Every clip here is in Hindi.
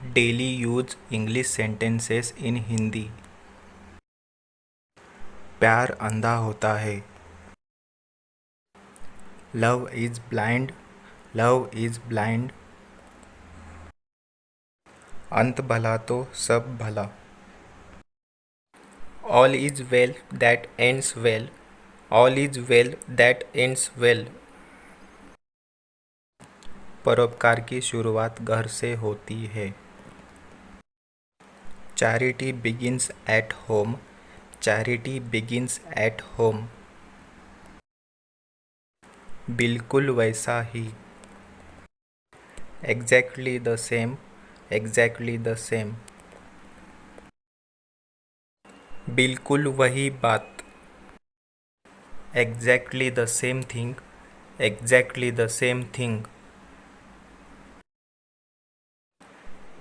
Daily use English sentences in Hindi. प्यार अंधा होता है। Love is blind. Love is blind. अंत भला तो सब भला। All is well that ends well. All is well that ends well. परोपकार की शुरुआत घर से होती है। Charity begins at home. Charity begins at home. बिल्कुल वैसा ही। Exactly the same. Exactly the same. बिल्कुल वही बात। Exactly the same thing. Exactly the same thing.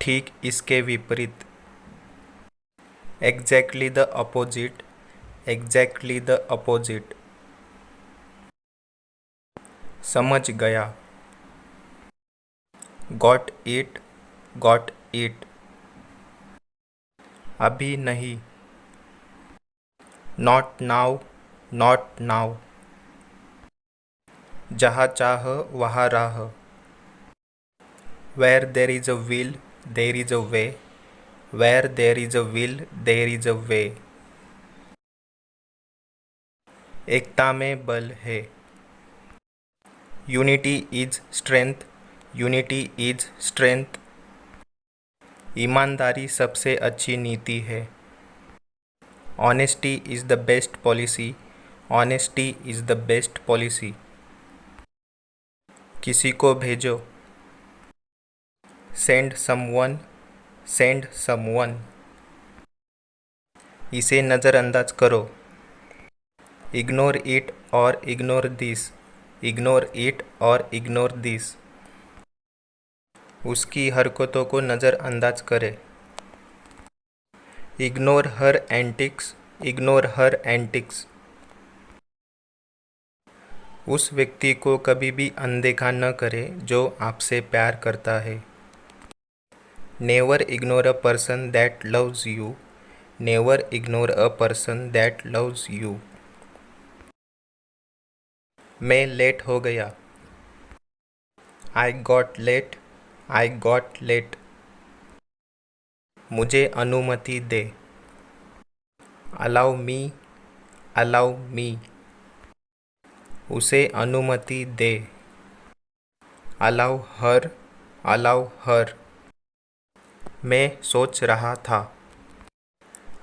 ठीक इसके विपरीत। Exactly the opposite. Exactly the opposite. समझ गया। Got it. Got it. अभी नहीं। Not now. Not now. जहाँ चाह वहाँ राह। Where there is a will there is a way. Where there is a will there is a way. एकता में बल है। Unity is strength. Unity is strength. ईमानदारी सबसे अच्छी नीति है। Honesty is the best policy. Honesty is the best policy. किसी को भेजो। Send someone. Send someone. इसे नज़रअंदाज करो। इग्नोर इट और इग्नोर दिस। इग्नोर इट और इग्नोर दिस। उसकी हरकतों को नज़रअंदाज करें। Ignore her antics. Ignore her antics. उस व्यक्ति को कभी भी अनदेखा न करें जो आपसे प्यार करता है। Never ignore a person that loves you. Never ignore a person that loves you. मैं लेट हो गया। I got late. I got late. मुझे अनुमति दे। Allow me. Allow me. उसे अनुमति दे। Allow her. Allow her. मैं सोच रहा था।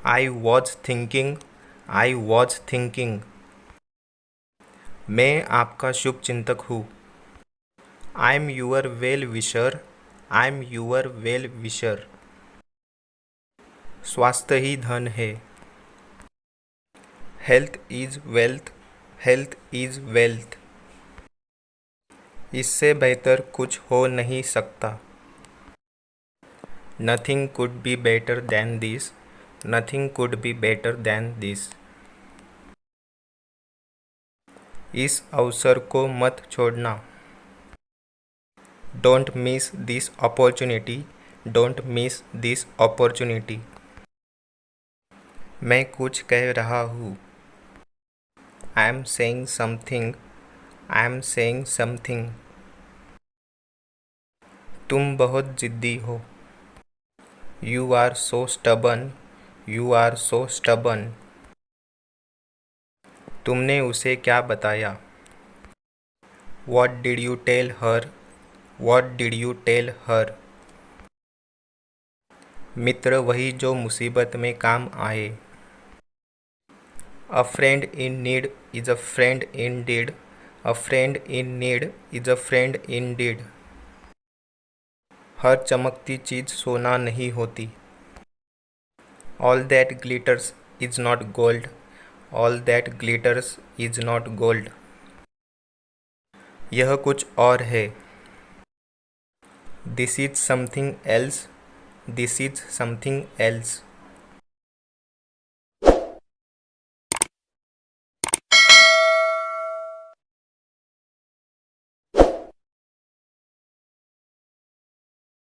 I was thinking. I was thinking. मैं आपका शुभ चिंतक हूँ। I M your well wisher. I am your well wisher. स्वास्थ्य ही धन है। Health is wealth. Health is wealth. इससे बेहतर कुछ हो नहीं सकता। Nothing could be better than this. Nothing could be better than this. इस अवसर को मत छोड़ना। Don't miss this opportunity. Don't miss this opportunity. मैं कुछ कह रहा हूँ। I am saying something. I am saying something. तुम बहुत जिद्दी हो। You are so stubborn. You are so stubborn. तुमने उसे क्या बताया। What did you tell her. What did you tell her. मित्र वही जो मुसीबत में काम आए। A friend in need is a friend in deed. A friend in need is a friend in deed. हर चमकती चीज़ सोना नहीं होती। All that glitters is not gold. All that glitters is not gold. यह कुछ और है। This is something else. This is something else.